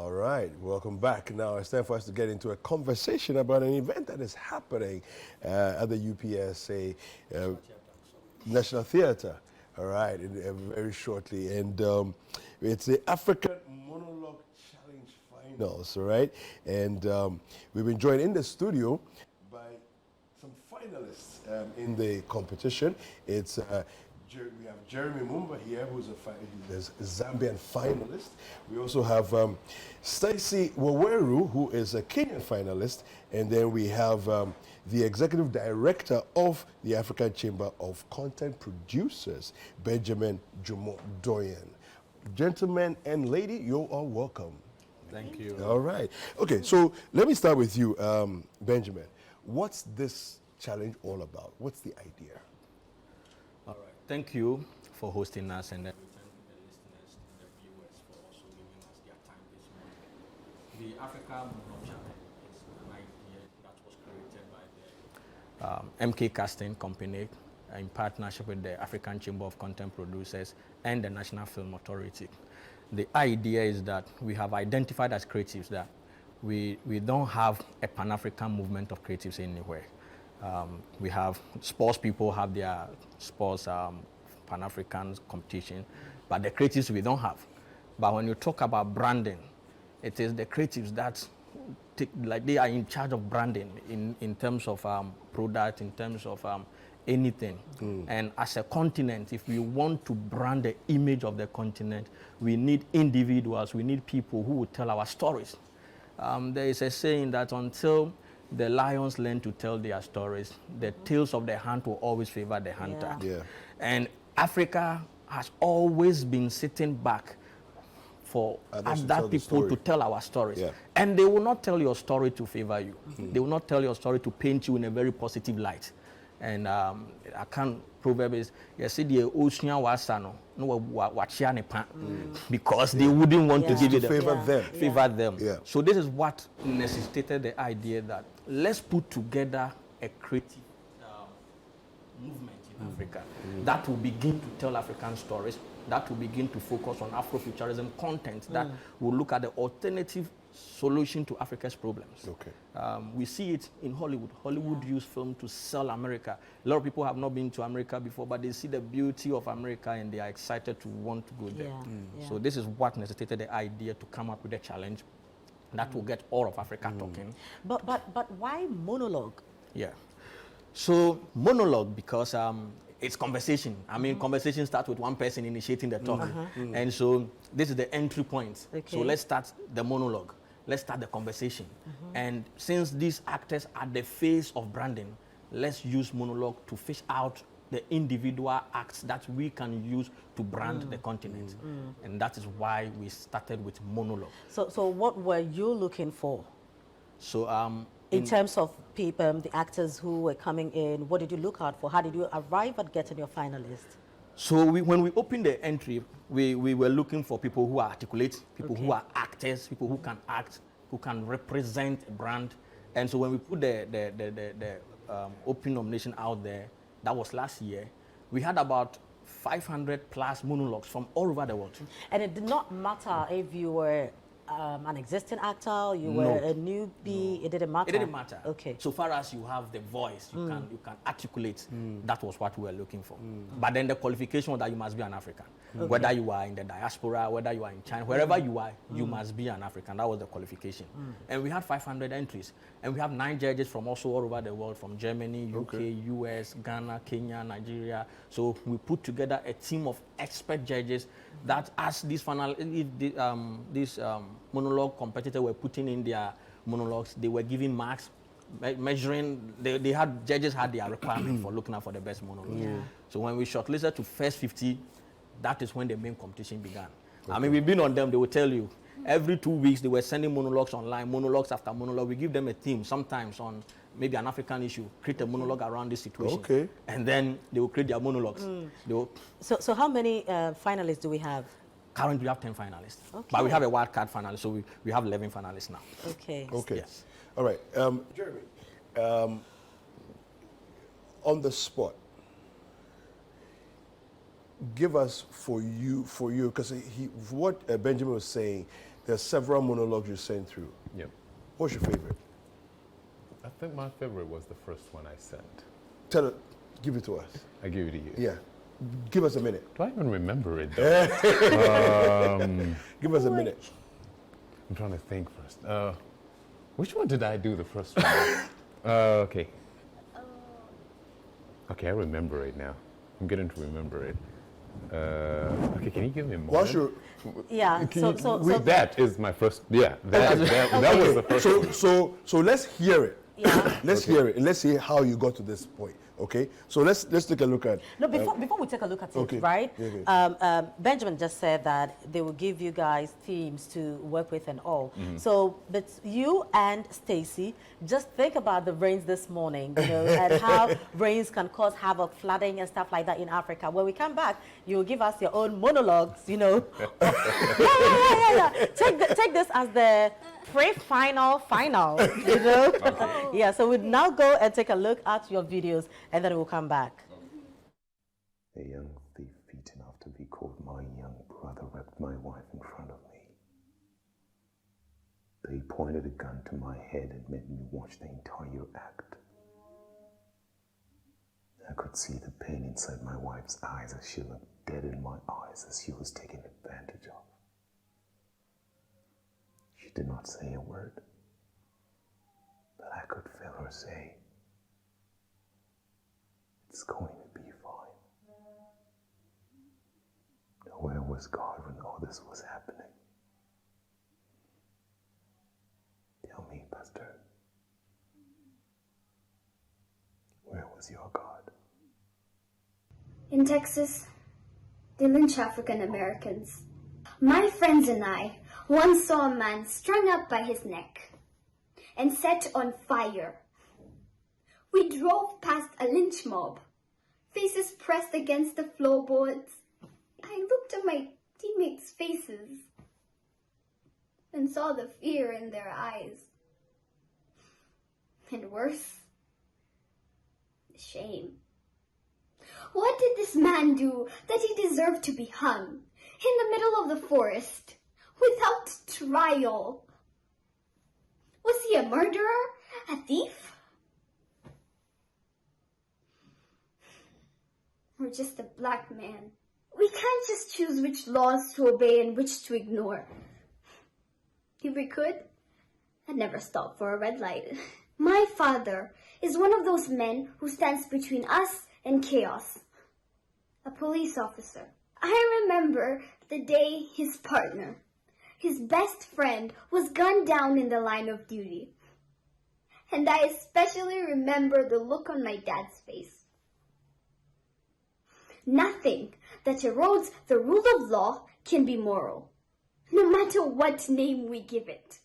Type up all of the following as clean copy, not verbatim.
All right, welcome back. Now it's time for us to get into a conversation about an event that is happening at the UPSA National Theatre. All right, very shortly. And it's the African Monologue Challenge Finals, all right? And we've been joined in the studio by some finalists in the competition. It's we have Jeremy Mumba here, who's a Zambian finalist. We also have Stacy Waweru, who is a Kenyan finalist. And then we have the executive director of the African Chamber of Content Producers, Benjamin Jumo Doyen. Gentlemen and lady, you are welcome. Thank you. All right. Okay, so let me start with you, Benjamin. What's this challenge all about? What's the idea? All right. Thank you for hosting us, and then we thank the listeners and the viewers for also giving us their time this morning. The Africa Monologue Challenge is an idea that was created by the MK Casting Company in partnership with the African Chamber of Content Producers and the National Film Authority. The idea is that we have identified as creatives that we don't have a Pan-African movement of creatives anywhere. We have sports people have their sports Pan-African competition, but the creatives we don't have. But when you talk about branding, it is the creatives that they are in charge of branding in terms of product, in terms of anything. And as a continent, if we want to brand the image of the continent, we need individuals, we need people who will tell our stories. There is a saying that until the lions learn to tell their stories, the tales of the hunt will always favor the hunter. Yeah. And Africa has always been sitting back for other people to tell our stories. Yeah. And they will not tell your story to favor you. They will not tell your story to paint you in a very positive light. And I can't proverb is, you see the ocean wasano, because they wouldn't want to give you the favor them. Yeah. So this is what necessitated the idea that let's put together a creative movement in Africa that will begin to tell African stories, that will begin to focus on Afrofuturism content, that will look at the alternative solution to Africa's problems. Okay. We see it in Hollywood. Hollywood use film to sell America. A lot of people have not been to America before, but they see the beauty of America and they are excited to want to go there. So this is what necessitated the idea to come up with a challenge that will get all of Africa talking. But why monologue? Yeah. So monologue because it's conversation. I mean, conversation starts with one person initiating the talk. And so this is the entry point. Okay. So let's start the monologue. Let's start the conversation. And since these actors are the face of branding, let's use monologue to fish out the individual acts that we can use to brand the continent. And that is why we started with monologue. So what were you looking for? So in terms of people, the actors who were coming in, what did you look out for? How did you arrive at getting your finalists? So when we opened the entry, we were looking for people who are articulate, people who are actors, people who can act, who can represent a brand. And so when we put the open nomination out there, that was last year, we had about 500 plus monologues from all over the world. And it did not matter if you were an existing actor, you were a newbie, it didn't matter? It didn't matter. Okay. So far as you have the voice, you can articulate, that was what we were looking for. But then the qualification was that you must be an African. Whether you are in the diaspora, whether you are in China, wherever you are, you must be an African. That was the qualification. And we had 500 entries. And we have 9 judges from also all over the world, from Germany, UK, US, Ghana, Kenya, Nigeria. So we put together a team of expert judges that as these monologue competitors were putting in their monologues, they were giving marks, measuring, judges had their requirement for looking out for the best monologues. So when we shortlisted to first 50, that is when the main competition began. I mean, we've been on them, they will tell you, every 2 weeks they were sending monologues online, monologues after monologue. We give them a theme, sometimes on maybe an African issue, create a monologue around this situation. Okay. And then they will create their monologues. So how many finalists do we have? Currently, we have 10 finalists. Okay. But we have a wild card finalist, so we have 11 finalists now. Okay. Okay. Yes. All right. Jeremy, on the spot, give us for you, because what Benjamin was saying, There are several monologues you sent through. Yep. What's your favorite? I think my favorite was the first one I sent. Give it to us. I give it to you. Yeah. Give us a minute. Do I even remember it though? Give us a minute. I'm trying to think first. Which one did I do the first one? Okay. Okay, I remember it now. I'm getting to remember it. Okay, can you give me a moment? What's your Yeah. That is my first. Yeah, that was the first. So let's hear it. Yeah. Let's hear it and let's see how you got to this point. Okay. So let's take a look at. No, before we take a look at it, okay. right? Okay. Benjamin just said that they will give you guys themes to work with and all. So, but you and Stacy, just think about the rains this morning, you know, and how rains can cause havoc, flooding and stuff like that in Africa. When we come back, you will give us your own monologues, you know. Yeah. Take this as the pre-final, you know. Yeah. So we'll now go and take a look at your videos, and then we'll come back. A young thief beaten after be called my young brother raped my wife in front of me. They pointed a gun to my head and made me watch the entire act. I could see the pain inside my wife's eyes as she looked dead in my eyes as she was taken advantage of. She did not say a word, but I could feel her say, "It's going to be fine." Where was God when all this was happening? Tell me, Pastor, where was your God? In Texas, they lynch African Americans. My friends and I once saw a man strung up by his neck and set on fire. We drove past a lynch mob, faces pressed against the floorboards. I looked at my teammates' faces and saw the fear in their eyes. And worse, the shame. What did this man do that he deserved to be hung in the middle of the forest without trial? Was he a murderer? A thief? Or just a black man? We can't just choose which laws to obey and which to ignore. If we could, I'd never stop for a red light. My father is one of those men who stands between us and chaos. A police officer. I remember the day his partner, his best friend, was gunned down in the line of duty. And I especially remember the look on my dad's face. Nothing that erodes the rule of law can be moral, no matter what name we give it.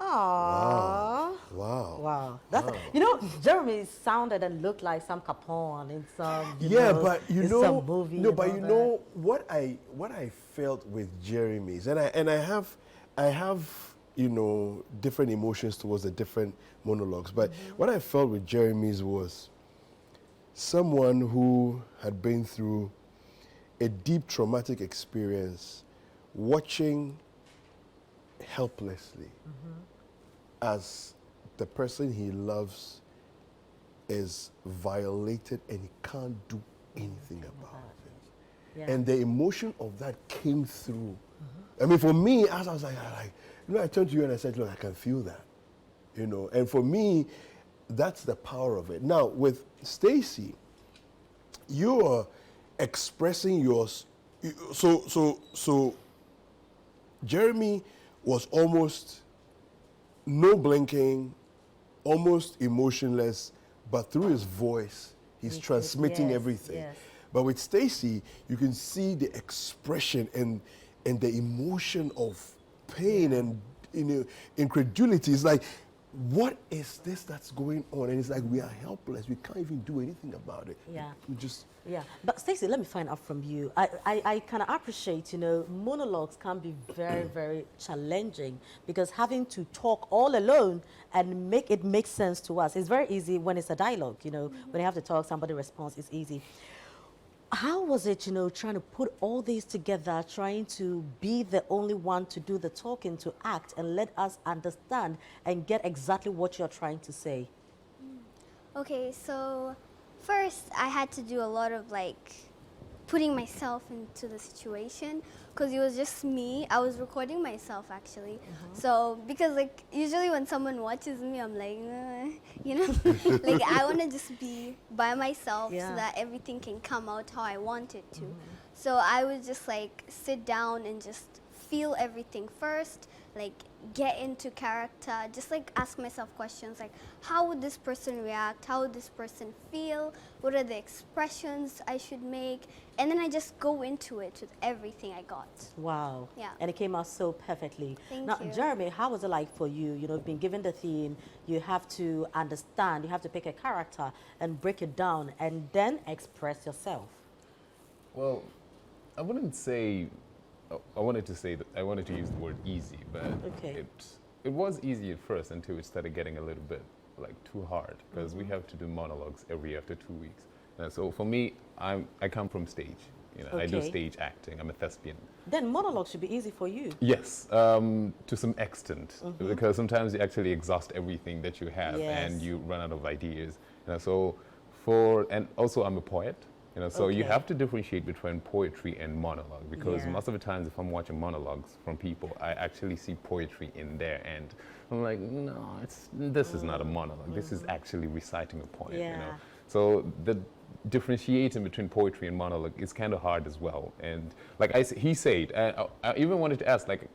Aww. Wow. That's you know, Jeremy sounded and looked like some Capone in some But you in know, some movie. no, but you know what I felt with Jeremy's, and I have you know different emotions towards the different monologues. But what I felt with Jeremy's was someone who had been through a deep traumatic experience, watching helplessly as the person he loves is violated and he can't do anything about it. Yeah. And the emotion of that came through. I mean, for me, as I was like, you know, I turned to you and I said, look, I can feel that, you know. And for me, that's the power of it. Now, with Stacy, you are expressing yours. So Jeremy was almost no blinking, almost emotionless, but through his voice, he's transmitting everything. Yes. But with Stacy, you can see the expression and the emotion of pain and, you know, incredulity. It's like, what is this that's going on? And it's like, we are helpless. We can't even do anything about it. Yeah. We just... Yeah, but Stacey, let me find out from you. I kind of appreciate, you know, monologues can be very, very challenging because having to talk all alone and make it make sense to us is very easy when it's a dialogue, you know. When you have to talk, somebody responds, it's easy. How was it, trying to put all these together, trying to be the only one to do the talking, to act, and let us understand and get exactly what you're trying to say? Okay, so first I had to do a lot of like putting myself into the situation because it was just me. I was recording myself actually. So because like usually when someone watches me, I'm like, like I want to just be by myself Yeah. so that everything can come out how I want it to. So I would just like sit down and just feel everything first, like get into character, just like ask myself questions like how would this person react, how would this person feel, what are the expressions I should make, and then I just go into it with everything I got. Wow. Yeah. And it came out so perfectly. Thank now, you. Jeremy, how was it like for you? You've been given the theme, you have to understand, you have to pick a character and break it down and then express yourself. Well, I wouldn't say. I wanted to say that I wanted to use the word easy, but Okay. it was easy at first until it started getting a little bit like too hard because we have to do monologues after 2 weeks. And so for me, I come from stage. I do Okay. stage acting. I'm a thespian. Then monologue should be easy for you. Yes, to some extent, because sometimes you actually exhaust everything that you have and Yes. you run out of ideas. So and also I'm a poet. So you Okay. have to differentiate between poetry and monologue because Yeah. most of the times if I'm watching monologues from people, I actually see poetry in there and I'm like, no, this is not a monologue. This is actually reciting a poem. Yeah. So the differentiating between poetry and monologue is kind of hard as well. And like he said, I even wanted to ask, like,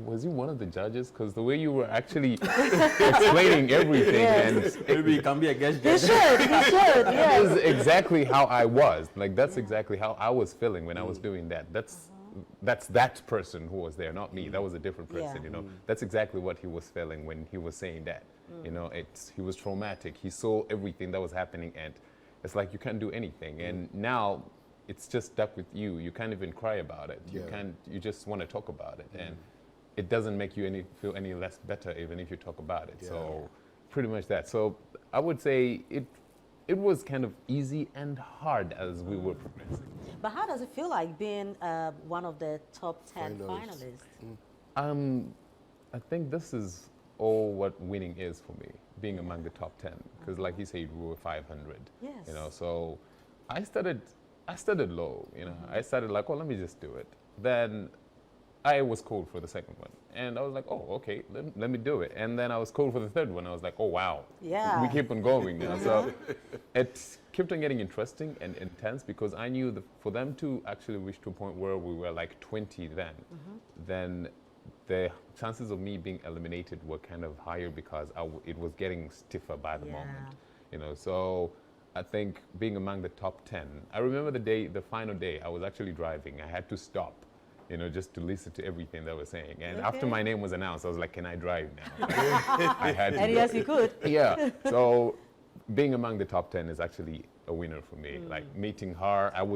was he one of the judges? Because the way you were actually explaining everything and Maybe you can be a guest You judge. should, you should, that yes. is exactly how I was. Like that's exactly how I was feeling when I was doing that. That's that person who was there, not me. That was a different person. Yeah. That's exactly what he was feeling when he was saying that. He was traumatic. He saw everything that was happening, and it's like you can't do anything. And now it's just stuck with you. You can't even cry about it. You Yeah. can't. You just want to talk about it, and it doesn't make you feel any less better even if you talk about it. Yeah. So pretty much that. So I would say it was kind of easy and hard as we were progressing. But how does it feel like being one of the top 10 Finalists. finalists? I think this is all what winning is for me, being among the top 10. Because like you said, we were 500. Yes. So I started low, I started like, oh, let me just do it. Then I was called for the second one. And I was like, oh, okay, let me do it. And then I was called for the third one. I was like, oh, wow. Yeah. We keep on going now. So it kept on getting interesting and intense because I knew that for them to actually reach to a point where we were like 20 then the chances of me being eliminated were kind of higher because it was getting stiffer by the moment. So I think being among the top 10, I remember the final day, I was actually driving. I had to stop, just to listen to everything they were saying. And after my name was announced, I was like, can I drive now? I had to And go. yes, you could. Yeah. So being among the top 10 is actually a winner for me. Like meeting her, I've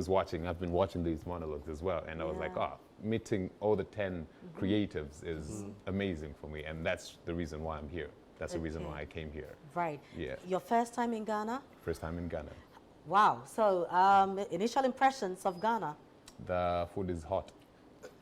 been watching these monologues as well. And I was like, meeting all the 10 creatives is amazing for me. And that's the reason why I'm here. That's the reason why I came here. Right. Yeah. Your first time in Ghana? First time in Ghana. Wow. So initial impressions of Ghana? The food is hot.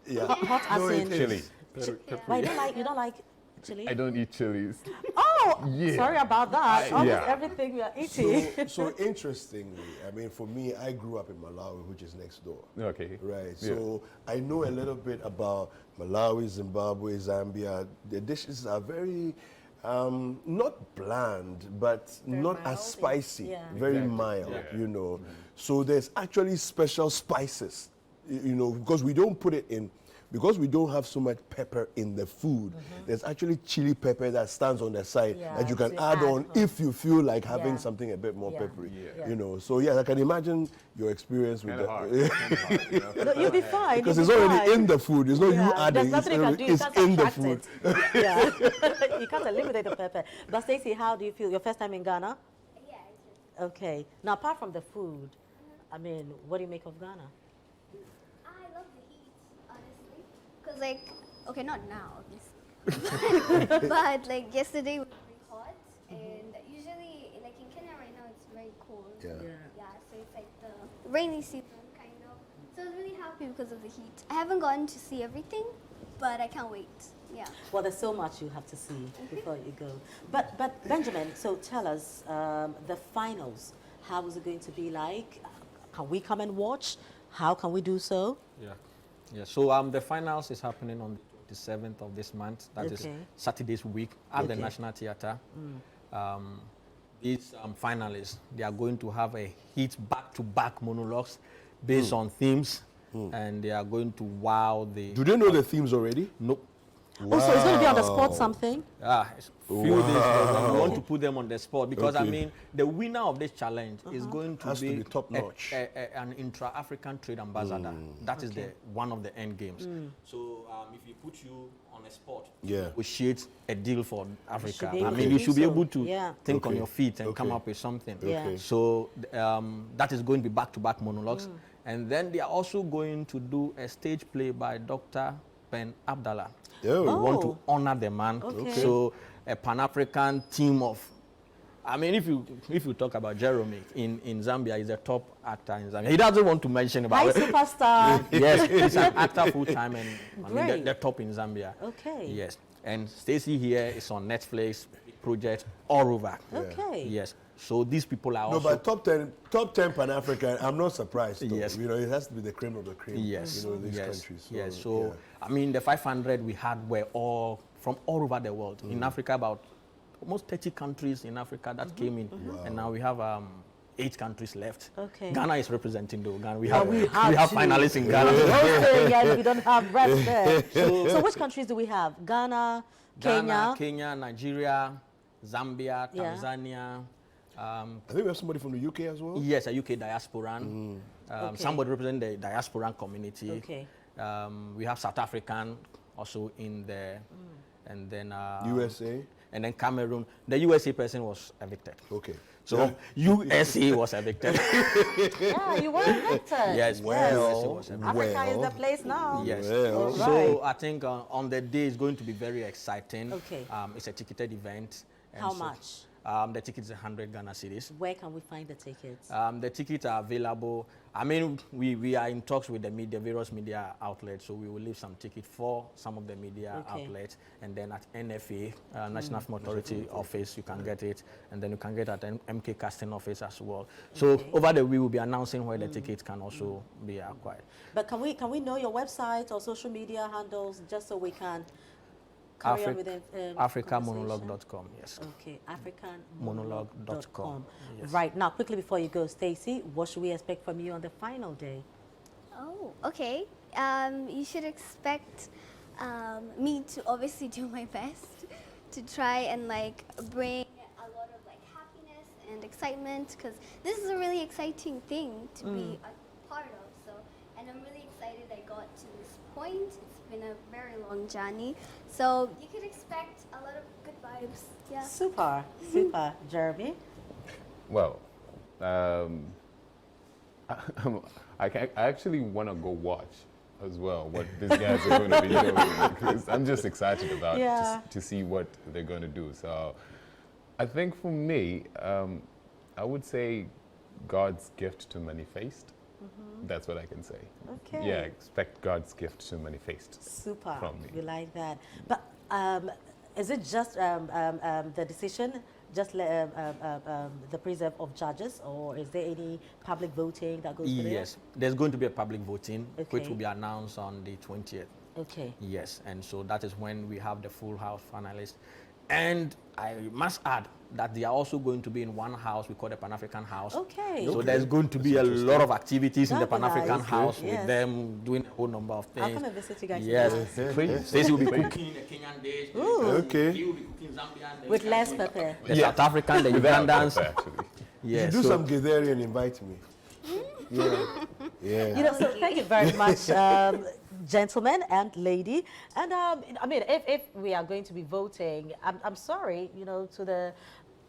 Yeah. Hot as No, it in... is. Chili. Wait, you don't like chili? I don't eat chilies. Oh, Yeah. sorry about that. Almost yeah. everything we are eating. So interestingly, I mean, for me, I grew up in Malawi, which is next door. Okay. Right. Yeah. So I know a little bit about Malawi, Zimbabwe, Zambia. The dishes are very not bland, but not mild, as spicy. yeah. Very Exactly. mild, Yeah. So there's actually special spices, because we don't put it in. Because we don't have so much pepper in the food, there's actually chili pepper that stands on the side Yeah, that you can to add add on if you feel like having Yeah. something a bit more Yeah. peppery. Yeah. So yeah, I can imagine your experience with Kind of that. hard. No, you'll be fine. Because you'll it's be already fine. in the food. It's not you Yeah, adding. there's nothing you can do. You It's can't in the subtract food. it. Yeah. You can't eliminate the pepper. But Stacey, how do you feel? Your first time in Ghana? Yeah, Okay. Now, apart from the food, I mean, what do you make of Ghana? I love the heat, honestly. Because, like, okay, not now, obviously. But, like, yesterday was very hot. And usually, like, in Kenya right now, it's very cold. Yeah. Yeah, so it's like the rainy season, kind happy because of the heat. I haven't gotten to see everything, but I can't wait. Yeah. Well, there's so much you have to see before you go. But Benjamin, so tell us the finals. How is it going to be like? Can we come and watch? How can we do so? Yeah. So the finals is happening on the 7th of this month. That is Okay. Saturday's week at the Okay. National Theatre. These finalists, they are going to have a hit back-to-back monologues based on themes, and they are going to wow the. Do they know the themes already? Nope. Oh, so it's going to be on the spot something? It's few days, but we want to put them on the spot because I Okay. mean the winner of this challenge is going to Has to be, be top notch. an intra-African trade ambassador. That is the one of the end games. So if you put you on a spot, Yeah. negotiate a deal for Africa. be able I to mean, do you should be so. able to Yeah. think on Okay. your feet and come Okay. up with something. Yeah. Okay. So that is going to be back-to-back monologues, and then they are also going to do a stage play by Dr. Ben Abdallah. Oh. We want Oh. to honor the man. Okay. So a Pan-African team of, I mean, if you talk about Jeremy in Zambia, he's a top actor in Zambia. He doesn't want to mention Hi, about it. superstar. Yes, he's an actor full time, and I mean, Great. the top in Zambia. Okay. Yes, and Stacey here is on Netflix, big project all over. Okay. Yes, so these people are No, also. but top 10 Pan-African, I'm not surprised. Though. Yes. You know, it has to be the cream of the cream. Yes, You know, these yes, countries. yes. So I mean, the 500 we had were all from all over the world. In Africa, about almost 30 countries in Africa that came in, and now we have 8 countries left. Okay. Ghana is representing though. Ghana, we Yeah, have we we have have to. finalists in Ghana. Don't say yes, we don't have reps there. So which countries do we have? Ghana, Ghana, Kenya. Kenya, Nigeria, Zambia, Yeah. Tanzania. I think we have somebody from the UK as well. Yes, a UK diasporan. Okay. Somebody representing the diasporan community. Okay. We have South African also in there, and then USA. and then Cameroon. The USA person was evicted. Okay. So USA was evicted. Yeah, you were elected. Yes, USA was evicted. Africa is the place now. Yes. Well. All So right. I think on the day it's going to be very exciting. Okay. It's a ticketed event. and How so, much? The tickets are 100 Ghana cedis. Where can we find the tickets? The tickets are available. I mean, we are in talks with the media, various media outlets, so we will leave some tickets for some of the media Okay. outlets, and then at NFA, National Film Authority office, you can get it, and then you can get at MK Casting office as well. So Okay. over the week, we'll be announcing where the tickets can also be acquired. But can we know your website or social media handles just so we can carry on with the AfricaMonologue.com, yes. Okay, Monologue.com. AfricanMonologue.com. Yes. Right now, quickly before you go, Stacey, what should we expect from you on the final day? Oh, okay. You should expect me to obviously do my best to try and like bring a lot of like happiness and excitement, because this is a really exciting thing to be a part of. So, and I'm really excited I got to this point. It's been a very long journey. So you could expect a lot of good vibes. Yeah. Super, super. Jeremy? Well, I actually want to go watch as well what these guys are going to be doing, because I'm just excited about Yeah. to see what they're going to do. So I think for me, I would say God's gift to manifest. That's what I can say. Okay. Yeah, expect God's gift to manifest. Super. From me. We like that. But is it just the decision, just the preserve of judges, or is there any public voting that goes with it? Yes, there's going to be a public voting, which Okay. will be announced on the 20th. Okay. Yes, and so that is when we have the full house finalists. And I must add that they are also going to be in one house we call the Pan-African House. Okay. So there's going to be a lot of activities in the That'd be Pan-African nice. House Yes. with them doing a whole number of things. I'll come and visit you guys. Yes. Please. Stacey will be cooking the Kenyan dish. Okay. He will be cooking Zambian. With less pepper. The South African, the Without Ugandans. pepper, actually. Yes. Do so- some Githeri and invite me. Yeah. Yeah. You know, so thank you very much, gentlemen and lady. And I mean, if we are going to be voting, I'm sorry, you know, to the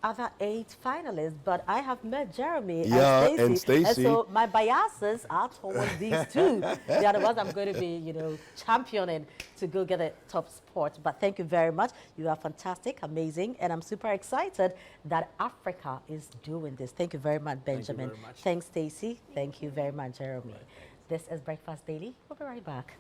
other 8 finalists, but I have met Jeremy Yeah, and and Stacey. Stacey. So my biases are towards these two. They are the ones I'm going to be, you know, championing to go get a top spot. But thank you very much. You are fantastic, amazing, and I'm super excited that Africa is doing this. Thank you very much, Benjamin. very much. Thanks, Stacey. Thank you very much, Jeremy. This is Breakfast Daily. We'll be right back.